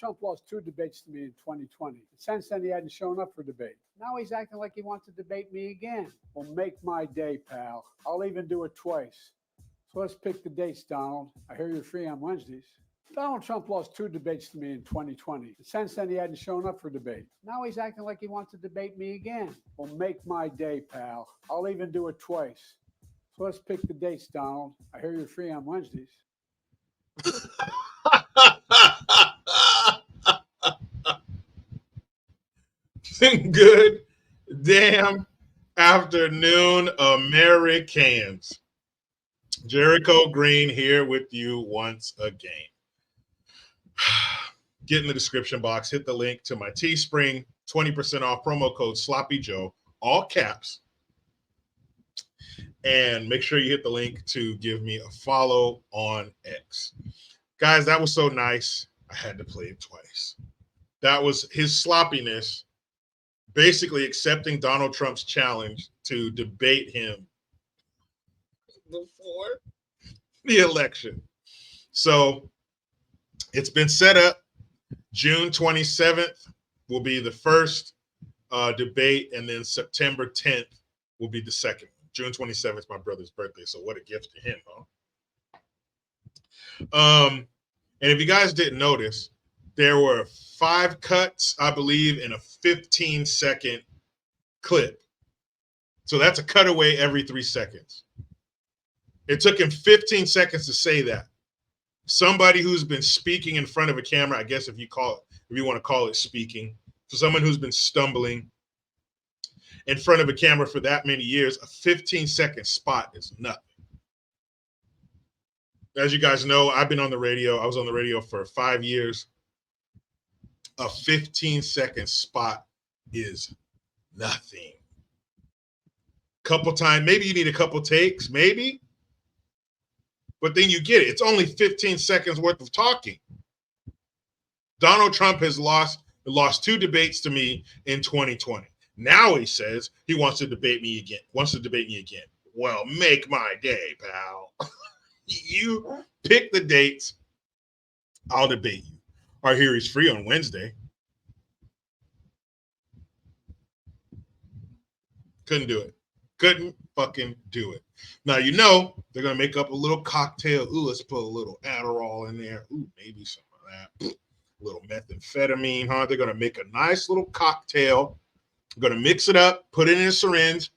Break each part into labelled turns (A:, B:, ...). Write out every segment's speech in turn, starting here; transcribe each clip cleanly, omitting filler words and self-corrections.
A: Trump lost 2 debates to me in 2020. Since then, he hadn't shown up for debate. Now he's acting like he wants to debate me again. Well, make my day, pal. I'll even do it twice. So let's pick the dates, Donald. I hear you're free on Wednesdays. Donald Trump lost 2 debates to me in 2020. Since then, he hadn't shown up for debate. Now he's acting like he wants to debate me again. Well, make my day, pal. I'll even do it twice. So let's pick the dates, Donald. I hear you're free on Wednesdays.
B: Good damn afternoon, Americans. Jericho Green here with you once again. Get in the description box, hit the link to my Teespring, 20% off, promo code Sloppy Joe, all caps. And make sure you hit the link to give me a follow on X. Guys, that was so nice. I had to play it twice. That was his sloppiness, basically accepting Donald Trump's challenge to debate him before the election. So it's been set up. June 27th will be the first debate, and then September 10th will be the second. June 27th is my brother's birthday, so what a gift to him, huh? And if you guys didn't notice, there were 5 cuts, I believe, in a 15-second clip. So that's a cutaway every 3 seconds. It took him 15 seconds to say that. Somebody who's been speaking in front of a camera, I guess if you want to call it speaking, for someone who's been stumbling in front of a camera for that many years, a 15-second spot is nothing. As you guys know, I've been on the radio. I was on the radio for 5 years. A 15-second spot is nothing. Couple times, maybe you need a couple takes, maybe. But then you get it. It's only 15 seconds worth of talking. Donald Trump has lost 2 debates to me in 2020. Now he says he wants to debate me again. Well, make my day, pal. You pick the dates. I'll debate you. All right, here he's free on Wednesday. Couldn't do it. Couldn't fucking do it. Now, you know, they're going to make up a little cocktail. Ooh, let's put a little Adderall in there. Ooh, maybe some of that. A little methamphetamine, huh? They're going to make a nice little cocktail. Going to mix it up, put it in a syringe.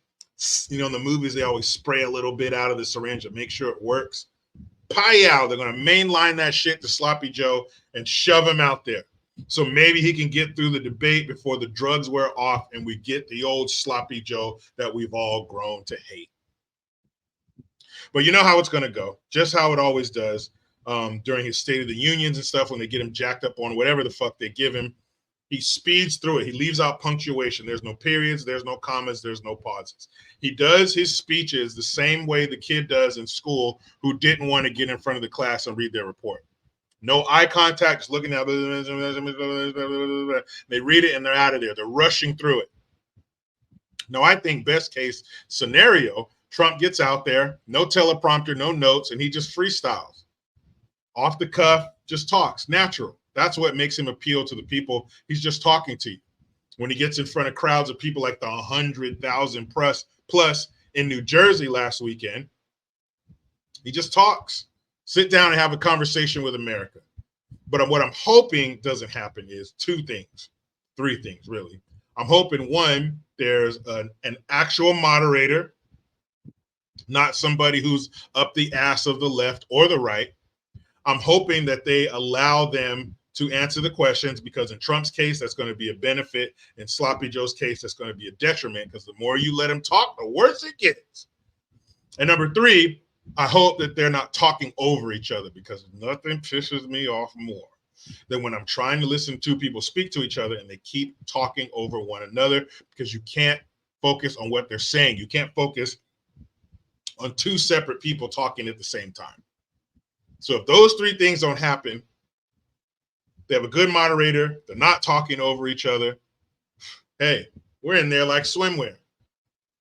B: You know, in the movies, they always spray a little bit out of the syringe to make sure it works. Pow! They're going to mainline that shit to Sloppy Joe and shove him out there. So maybe he can get through the debate before the drugs wear off and we get the old Sloppy Joe that we've all grown to hate. But you know how it's going to go, just how it always does during his State of the Unions and stuff when they get him jacked up on whatever the fuck they give him. He speeds through it. He leaves out punctuation. There's no periods. There's no commas. There's no pauses. He does his speeches the same way the kid does in school who didn't want to get in front of the class and read their report. No eye contact, just looking at it. They read it and they're out of there. They're rushing through it. Now, I think best case scenario, Trump gets out there, no teleprompter, no notes, and he just freestyles. Off the cuff, just talks, natural. That's what makes him appeal to the people. He's just talking to you. When he gets in front of crowds of people like the 100,000 plus in New Jersey last weekend, he just talks. Sit down and have a conversation with America. But what I'm hoping doesn't happen is 3 things, really. I'm hoping, 1, there's an actual moderator, not somebody who's up the ass of the left or the right. I'm hoping that they allow them to answer the questions, because in Trump's case, that's going to be a benefit. In Sloppy Joe's case, that's going to be a detriment, because the more you let him talk, the worse it gets. And number 3, I hope that they're not talking over each other, because nothing pisses me off more than when I'm trying to listen to 2 people speak to each other and they keep talking over one another, because you can't focus on what they're saying. You can't focus on 2 separate people talking at the same time. So if those 3 things don't happen, they have a good moderator, they're not talking over each other, hey, we're in there like swimwear.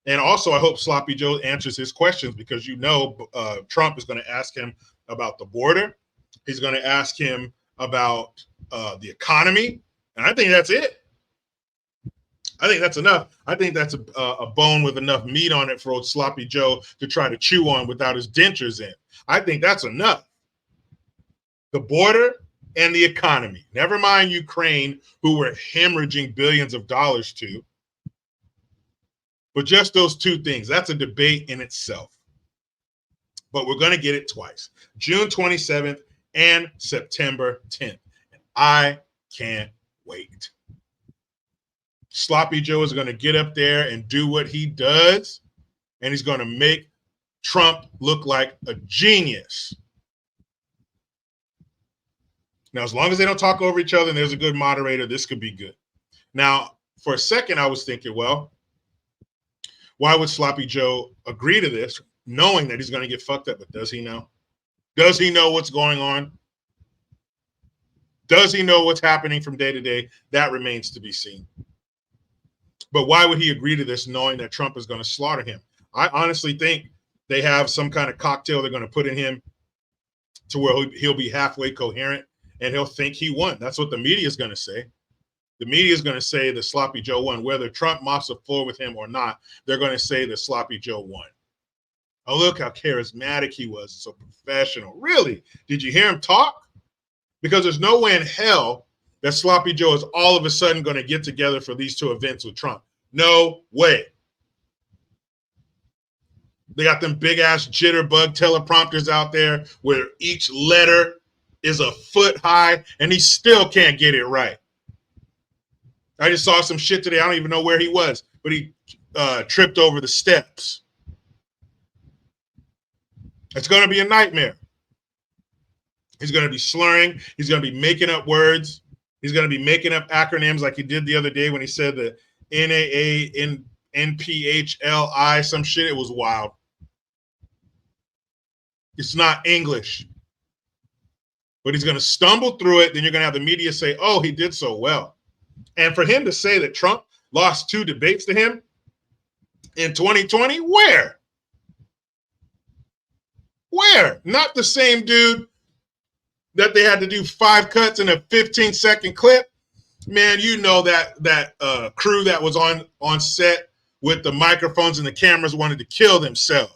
B: And also, I hope Sloppy Joe answers his questions, because you know Trump is going to ask him about the border. He's going to ask him about the economy, and I think that's it. I think that's enough. I think that's a bone with enough meat on it for old Sloppy Joe to try to chew on without his dentures in. I think that's enough. The border and the economy. Never mind Ukraine, who we're hemorrhaging billions of dollars to. But just those two things, that's a debate in itself. But we're going to get it twice. June 27th and September 10th. And I can't wait. Sloppy Joe is going to get up there and do what he does, and he's going to make Trump look like a genius. Now, as long as they don't talk over each other and there's a good moderator, this could be good. Now, for a second, I was thinking, well, why would Sloppy Joe agree to this, knowing that he's going to get fucked up? But does he know? Does he know what's going on? Does he know what's happening from day to day? That remains to be seen. But why would he agree to this knowing that Trump is going to slaughter him? I honestly think they have some kind of cocktail they're going to put in him to where he'll be halfway coherent and he'll think he won. That's what the media is going to say. The media is going to say that Sloppy Joe won. Whether Trump mops the floor with him or not, they're going to say that Sloppy Joe won. Oh, look how charismatic he was, so professional. Really? Did you hear him talk? Because there's no way in hell that Sloppy Joe is all of a sudden going to get together for these two events with Trump. No way. They got them big ass jitterbug teleprompters out there where each letter is a foot high and he still can't get it right. I just saw some shit today. I don't even know where he was, but he tripped over the steps. It's going to be a nightmare. He's going to be slurring. He's going to be making up words. He's going to be making up acronyms like he did the other day when he said the NAA, NPHLI, some shit. It was wild. It's not English. But he's going to stumble through it. Then you're going to have the media say, oh, he did so well. And for him to say that Trump lost 2 debates to him in 2020, where? Where? Not the same dude that they had to do 5 cuts in a 15-second clip. Man, you know that crew that was on set with the microphones and the cameras wanted to kill themselves.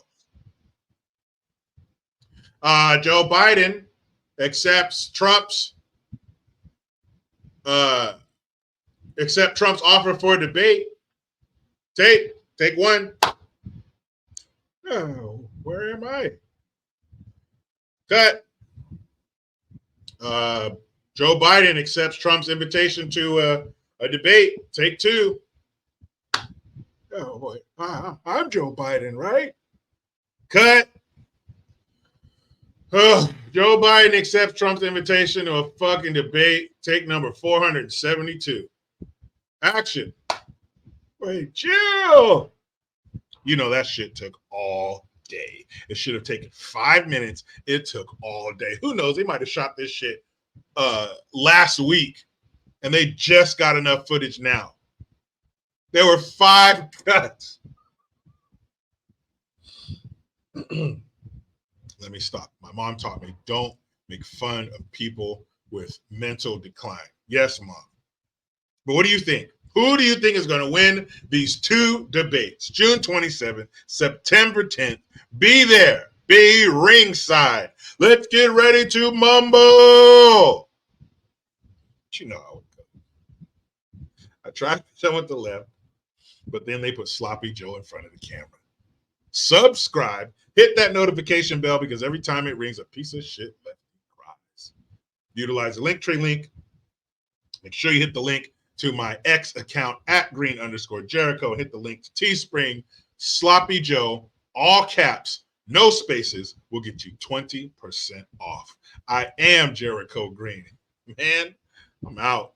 B: Joe Biden accepts Trump's offer for a debate. Take one. Oh, where am I? Cut. Joe Biden accepts Trump's invitation to a debate. Take 2. Oh boy, I'm Joe Biden, right? Cut. Oh, Joe Biden accepts Trump's invitation to a fucking debate. Take number 472. Action. Wait, Jill. You know that shit took all day. It should have taken 5 minutes. It took all day. Who knows? They might have shot this shit last week, and they just got enough footage now. There were 5 cuts. Let me stop. My mom taught me, don't make fun of people with mental decline. Yes, Mom. But what do you think? Who do you think is going to win these 2 debates? June 27th, September 10th. Be there. Be ringside. Let's get ready to mumble. But you know how it goes. I tried to tell with the left, but then they put Sloppy Joe in front of the camera. Subscribe. Hit that notification bell because every time it rings, a piece of shit left cries. Utilize the Linktree link. Make sure you hit the link to my X account at @green_Jericho. Hit the link to Teespring. Sloppy Joe, all caps, no spaces, will get you 20% off. I am Jericho Green. Man, I'm out.